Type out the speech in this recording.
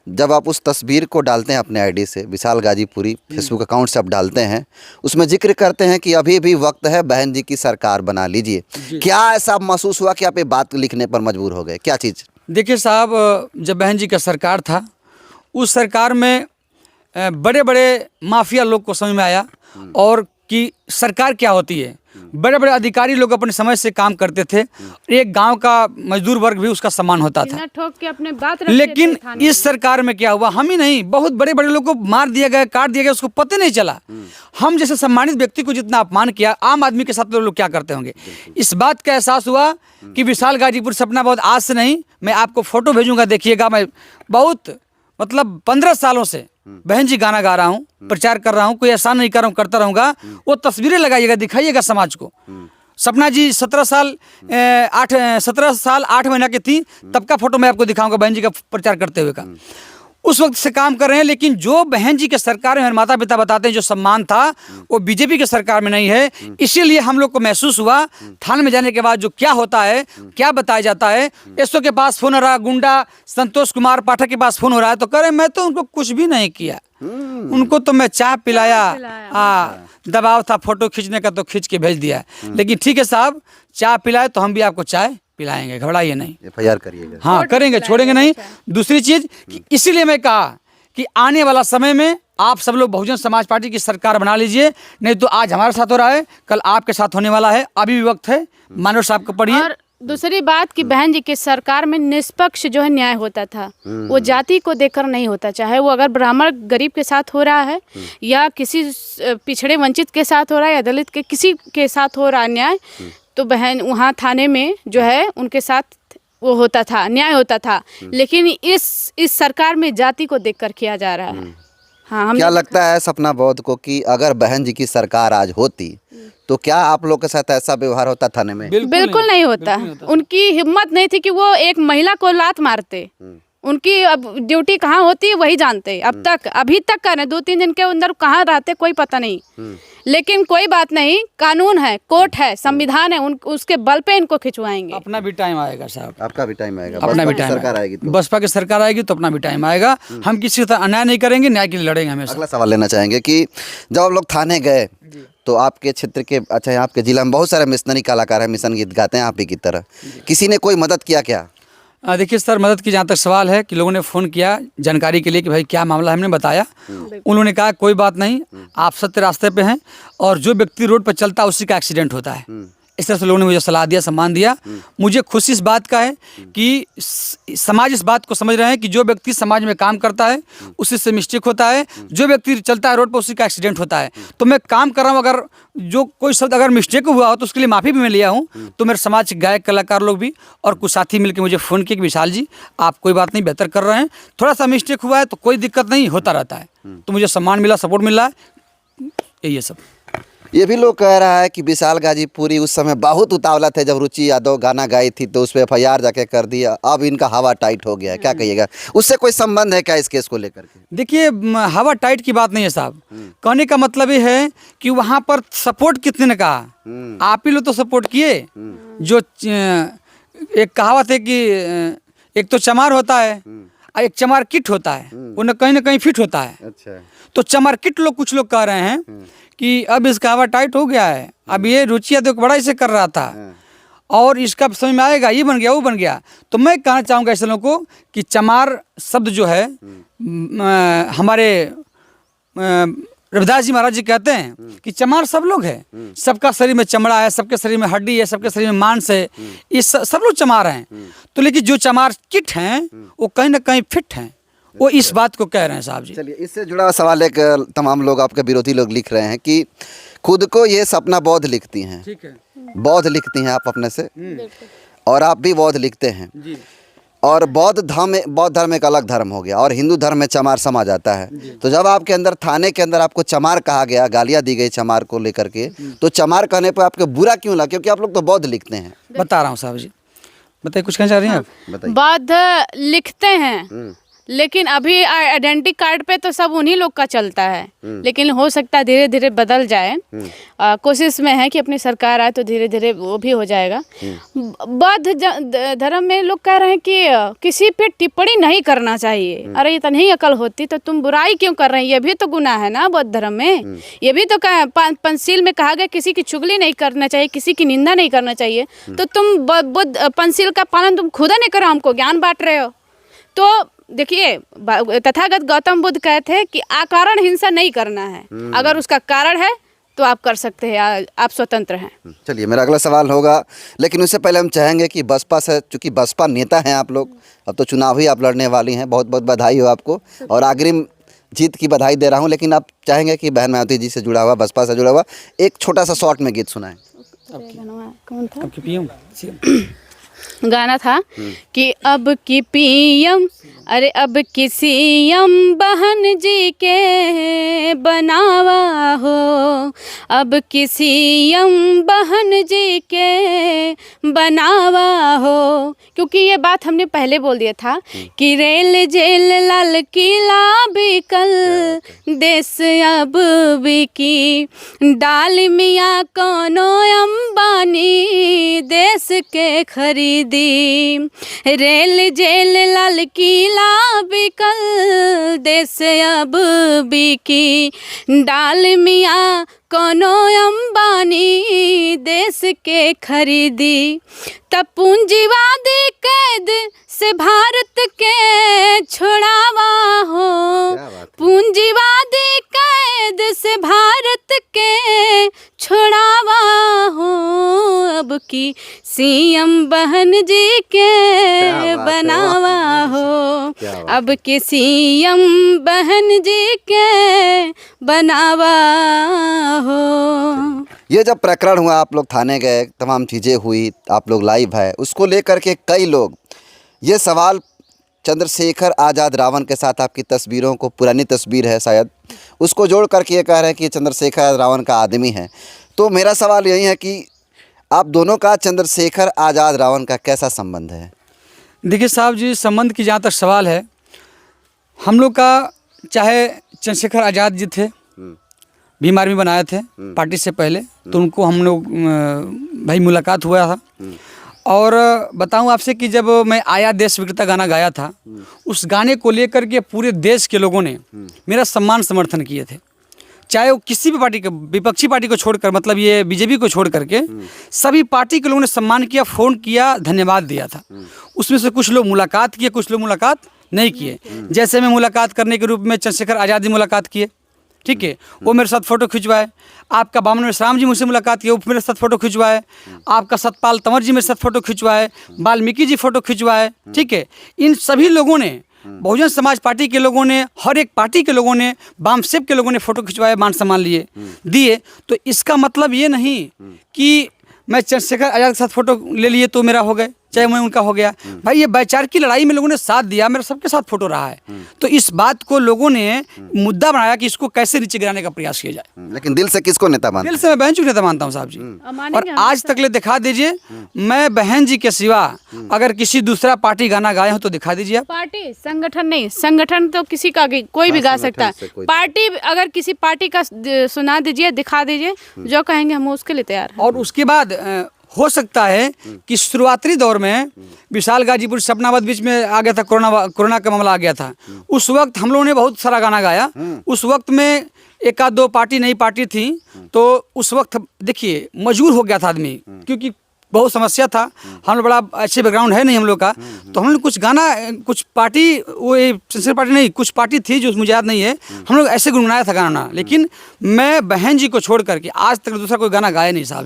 जब आप उस तस्वीर को डालते हैं अपने आईडी से, विशाल गाजीपुरी फेसबुक अकाउंट से आप डालते हैं, उसमें जिक्र करते हैं कि अभी भी वक्त है, बहन जी की सरकार बना लीजिए। क्या ऐसा महसूस हुआ कि आप ये बात लिखने पर मजबूर हो गए? क्या चीज़? देखिए साहब, जब बहन जी का सरकार था, उस सरकार में बड़े बड़े माफिया लोग को समझ में आया और कि सरकार क्या होती है। बड़े बड़े अधिकारी लोग अपने समय से काम करते थे, एक गांव का मजदूर वर्ग भी उसका सम्मान होता था। ठोक के अपने बात रखते लेकिन थे थाने इस सरकार में क्या हुआ, हम ही नहीं, बहुत बड़े बड़े लोग को मार दिया गया, काट दिया गया, उसको पता नहीं चला। हम जैसे सम्मानित व्यक्ति को जितना अपमान किया, आम आदमी के साथ लोग क्या करते होंगे। इस बात का एहसास हुआ कि विशाल गाजीपुर सपना बहुत आज से नहीं, मैं आपको फोटो भेजूंगा, देखिएगा। मैं बहुत मतलब 15 सालों से बहन जी गाना गा रहा हूँ, प्रचार कर रहा हूँ, कोई एहसान नहीं कर रहा हूँ, करता रहूँगा। वो तस्वीरें लगाइएगा, दिखाइएगा समाज को। सपना जी 17 साल 8 महीना की थी, तब का फोटो मैं आपको दिखाऊंगा बहन जी का प्रचार करते हुए का। उस वक्त से काम कर रहे हैं। लेकिन जो बहन जी के सरकार में हमारे माता पिता बताते हैं जो सम्मान था, वो बीजेपी के सरकार में नहीं है। इसीलिए हम लोग को महसूस हुआ, थाने में जाने के बाद जो क्या होता है, क्या बताया जाता है। एसओ के पास फोन हो रहा, गुंडा संतोष कुमार पाठक के पास फोन हो रहा है, तो कह रहे मैं तो उनको कुछ भी नहीं किया, उनको तो मैं चाय पिलाया। दबाव था फोटो खींचने का तो खींच के भेज दिया। लेकिन ठीक है साहब, चाय पिलाए तो हम भी आपको चाय पिलाएंगे, घबराइए नहीं, FIR करिएगा। हाँ करेंगे, छोड़ेंगे नहीं। दूसरी चीज कि इसीलिए मैं कहा कि आने वाला समय में आप सब लोग बहुजन समाज पार्टी की सरकार बना लीजिए, नहीं तो आज हमारे साथ हो रहा है, कल आपके साथ होने वाला है। अभी भी वक्त है, मानव साहब को पढ़िए। और दूसरी बात कि बहन जी की सरकार में निष्पक्ष जो है न्याय होता था, वो जाति को देखकर नहीं होता। चाहे वो अगर ब्राह्मण गरीब के साथ हो रहा है या किसी पिछड़े वंचित के साथ हो रहा है या दलित के किसी के साथ हो रहा है न्याय, तो बहन वहाँ थाने में जो है उनके साथ वो होता था, न्याय होता था। लेकिन इस सरकार में जाति को देखकर किया जा रहा है। हाँ, क्या लगता है सपना बौद्ध को कि अगर बहन जी की सरकार आज होती तो क्या आप लोग के साथ ऐसा व्यवहार होता थाने में? बिल्कुल नहीं होता। उनकी हिम्मत नहीं थी कि वो एक महिला को लात मारते। उनकी अब ड्यूटी कहाँ होती है वही जानते। अब तक अभी तक कर रहे, 2-3 दिन के अंदर कहाँ रहते कोई पता नहीं। लेकिन कोई बात नहीं, कानून है, कोर्ट है, संविधान है, उसके बल पे इनको खिंचवाएंगे। अपना भी टाइम आएगा साहब, आपका भी टाइम आएगा, अपना भी टाइम सरकार आएगी तो। बसपा की सरकार आएगी तो अपना भी टाइम आएगा। हम किसी तरह अन्याय नहीं करेंगे, न्याय के लिए लड़ेंगे हमेशा। अगला सवाल लेना चाहेंगे कि जब आप लोग थाने गए तो आपके क्षेत्र के, अच्छा आपके जिला में बहुत सारे मिशनरी कलाकार हैं, मिशन गीत गाते हैं आप ही की तरह, किसी ने कोई मदद किया क्या? देखिए सर, मदद की जहाँ तक सवाल है कि लोगों ने फ़ोन किया जानकारी के लिए कि भाई क्या मामला, हमने बताया। उन्होंने कहा कोई बात नहीं, आप सत्य रास्ते पे हैं और जो व्यक्ति रोड पर चलता है उसी का एक्सीडेंट होता है। इस तरह से लोगों ने मुझे सलाह दिया, सम्मान दिया। मुझे खुशी इस बात का है कि समाज इस बात को समझ रहे हैं कि जो व्यक्ति समाज में काम करता है उसी से मिस्टेक होता है, जो व्यक्ति चलता है रोड पर उसी का एक्सीडेंट होता है। तो मैं काम कर रहा हूँ, अगर जो कोई शब्द अगर मिस्टेक हुआ हो तो उसके लिए माफ़ी भी मैं लिया हूँ। तो मेरे समाज के गायक कलाकार लोग भी और कुछ साथी मिलकर मुझे फ़ोन किए कि विशाल जी आप कोई बात नहीं, बेहतर कर रहे हैं, थोड़ा सा मिस्टेक हुआ है तो कोई दिक्कत नहीं, होता रहता है। तो मुझे सम्मान मिला, सपोर्ट मिला, यही है सब। ये भी लोग कह रहा है कि विशाल गाजीपुरी उस समय बहुत उतावला थे, जब रुचि यादव गाना गाई थी तो उस पर FIR जाके कर दिया, अब इनका हवा टाइट हो गया है, क्या कहिएगा? उससे कोई संबंध है क्या इस केस को लेकर के? देखिए, हवा टाइट की बात नहीं है साहब। कहने का मतलब ये है कि वहाँ पर सपोर्ट कितने ने कहा, आप ही लोग तो सपोर्ट किए। जो एक कहावत है कि एक तो चमार होता है और एक चमार किट होता है, वो न कहीं फिट होता है। अच्छा, तो चमार किट लोग कुछ लोग कह रहे हैं कि अब इसका हवा टाइट हो गया है, अब ये रुचिया तो बड़ा इसे कर रहा था और इसका समझ में आएगा, ये बन गया वो बन गया। तो मैं कहना चाहूँगा ऐसे लोगों को कि चमार शब्द जो है हमारे रविदास जी महाराज जी कहते हैं कि चमार सब लोग हैं, सबका शरीर में चमड़ा है, सबके शरीर में हड्डी है, सबके शरीर में मांस है, ये सब लोग चमार हैं। तो लेकिन जो चमार किट हैं वो कहीं ना कहीं फिट हैं, वो इस बात को कह रहे हैं साहब जी। चलिए, इससे जुड़ा सवाल एक तमाम लोग, आपके विरोधी लोग लिख रहे हैं कि खुद को ये सपना बौद्ध लिखती हैं, ठीक है, बौद्ध लिखती हैं आप अपने से, और आप भी बौद्ध लिखते हैं जी। और बौद्ध धर्म एक अलग धर्म हो गया और हिंदू धर्म में चमार समा जाता है। तो जब आपके अंदर थाने के अंदर आपको चमार कहा गया, गालियाँ दी गई चमार को लेकर के, तो चमार कहने पर आपको बुरा क्यों लगा? क्योंकि आप लोग तो बौद्ध लिखते हैं। बता रहा हूँ साहब जी, बताइए कुछ कहना चाह रही हैं आप? बताइए। बौद्ध लिखते हैं लेकिन अभी आइडेंटिटी कार्ड पे तो सब उन्हीं लोग का चलता है, लेकिन हो सकता है धीरे धीरे बदल जाए। कोशिश में है कि अपनी सरकार आए तो धीरे धीरे वो भी हो जाएगा। बौद्ध धर्म में लोग कह रहे हैं कि किसी पे टिप्पणी नहीं करना चाहिए। अरे ये तो नहीं अकल होती तो तुम बुराई क्यों कर रहे हैं? ये भी तो गुनाह है ना बौद्ध धर्म में। ये भी तो पंचशील में कहा गया किसी की चुगली नहीं करना चाहिए, किसी की निंदा नहीं करना चाहिए। तो तुम बुद्ध पंचशील का पालन तुम खुद नहीं करो, हमको ज्ञान बांट रहे हो। तो देखिए तथागत गौतम बुद्ध कहते हैं कि अकारण हिंसा नहीं करना है, अगर उसका कारण है तो आप कर सकते हैं, आप स्वतंत्र हैं। चलिए मेरा अगला सवाल होगा, लेकिन उससे पहले हम चाहेंगे कि बसपा से, चूँकि बसपा नेता हैं आप लोग, अब तो चुनाव ही आप लड़ने वाली हैं, बहुत बहुत बधाई हो आपको और अग्रिम जीत की बधाई दे रहा हूं। लेकिन आप चाहेंगे कि बहन मायावती जी से जुड़ा हुआ, बसपा से जुड़ा हुआ एक छोटा सा शॉर्ट में गीत सुनाएं। कौन था? आपके पीएम गाना था कि अब की पीएम, अरे अब की सीएम बहन जी के बनावा हो, अब की सीएम बहन जी के बनावा हो। क्योंकि ये बात हमने पहले बोल दिया था कि रेल जेल लाल किला बिकल, देश अब बिकी, डाल मियाँ कोनो अंबानी देश के खरीदी, रेल जेल लाल किला बिकल, देश अब बिकी, डाल मियाँ कोनो अंबानी देश के खरीदी। तब पूंजीवादी कैद से भारत के छुड़ावा हो, पूंजीवादी कैद से भारत के छुड़ावा हो, अब की सीएम बहन जी के बनावा हो, अब की सीएम बहन जी के बनावा हो। ये जब प्रकरण हुआ, आप लोग थाने गए, तमाम चीज़ें हुई, आप लोग लाइव है, उसको लेकर के कई लोग ये सवाल, चंद्रशेखर आज़ाद रावण के साथ आपकी तस्वीरों को, पुरानी तस्वीर है शायद, उसको जोड़ करके ये कह रहे हैं कि चंद्रशेखर रावण का आदमी है। तो मेरा सवाल यही है कि आप दोनों का चंद्रशेखर आज़ाद रावण का कैसा संबंध है? देखिए साहब जी, संबंध की जहाँ तक सवाल है, हम लोग का चाहे चंद्रशेखर आज़ाद जी थे, भीम आर्मी बनाए थे पार्टी से पहले, तो उनको हम लोग भाई मुलाकात हुआ था। और बताऊं आपसे कि जब मैं आया देश विक्रेता गाना गाया था, उस गाने को लेकर के पूरे देश के लोगों ने मेरा सम्मान समर्थन किए थे, चाहे वो किसी भी पार्टी के, विपक्षी पार्टी को छोड़कर, मतलब ये बीजेपी को छोड़ करके सभी पार्टी के लोगों ने सम्मान किया, फ़ोन किया, धन्यवाद दिया था। उसमें से कुछ लोग मुलाकात किए, कुछ लोग मुलाकात नहीं किए। जैसे मैं मुलाकात करने के रूप में चंद्रशेखर आज़ाद जी मुलाकात किए, ठीक है, वो मेरे साथ फ़ोटो खिंचवाए। आपका बामन विश्राम जी मुझसे मुलाकात किए, वो मेरे साथ फ़ोटो खिंचवाए। आपका सतपाल तंवर जी मेरे साथ फ़ोटो खिंचवाए, वाल्मीकि जी फ़ोटो खिंचवाए, ठीक है। इन सभी लोगों ने, बहुजन समाज पार्टी के लोगों ने, हर एक पार्टी के लोगों ने, वामसेप के लोगों ने फ़ोटो खिंचवाए, मान सम्मान लिए दिए। तो इसका मतलब ये नहीं कि मैं चंद्रशेखर आज़ाद के साथ फ़ोटो ले लिए तो मेरा हो गए, चाहे मैं उनका हो गया। भाई ये भाईचार की लड़ाई में लोगों ने साथ दिया, मेरा सबके साथ फोटो रहा है। तो इस बात को लोगों ने मुद्दा बनाया कि इसको कैसे नीचे गिराने का प्रयास किया जाए। लेकिन दिल से किसको नेता मानते हैं? दिल से मैं बहन जी को नेता मानता हूँ साहब जी। और आज तक ले दिखा दीजिए, मैं बहन जी के सिवा अगर किसी दूसरा पार्टी गाना गाए हो तो दिखा दीजिए। पार्टी संगठन नहीं, संगठन तो किसी का कोई भी गा सकता है। पार्टी अगर किसी पार्टी का सुना दीजिए, दिखा दीजिए, जो कहेंगे हम उसके लिए तैयार हैं। और उसके बाद हो सकता है कि शुरुआती दौर में विशाल गाजीपुर सपनाबाद बीच में आ गया था, कोरोना का मामला आ गया था, उस वक्त हम लोगों ने बहुत सारा गाना गाया। उस वक्त में एक आध दो पार्टी नई पार्टी थी, तो उस वक्त देखिए मजबूर हो गया था आदमी, क्योंकि बहुत समस्या था। हम लोग बड़ा अच्छे बैकग्राउंड है नहीं हम लोग का, तो हम लोग कुछ गाना, कुछ पार्टी, वो सिंसियर पार्टी नहीं, कुछ पार्टी थी जो मुझे याद नहीं है, हम लोग ऐसे गुनगुनाया था गाना। लेकिन मैं बहन जी को छोड़ करके आज तक दूसरा कोई गाना गाया नहीं साहब जी।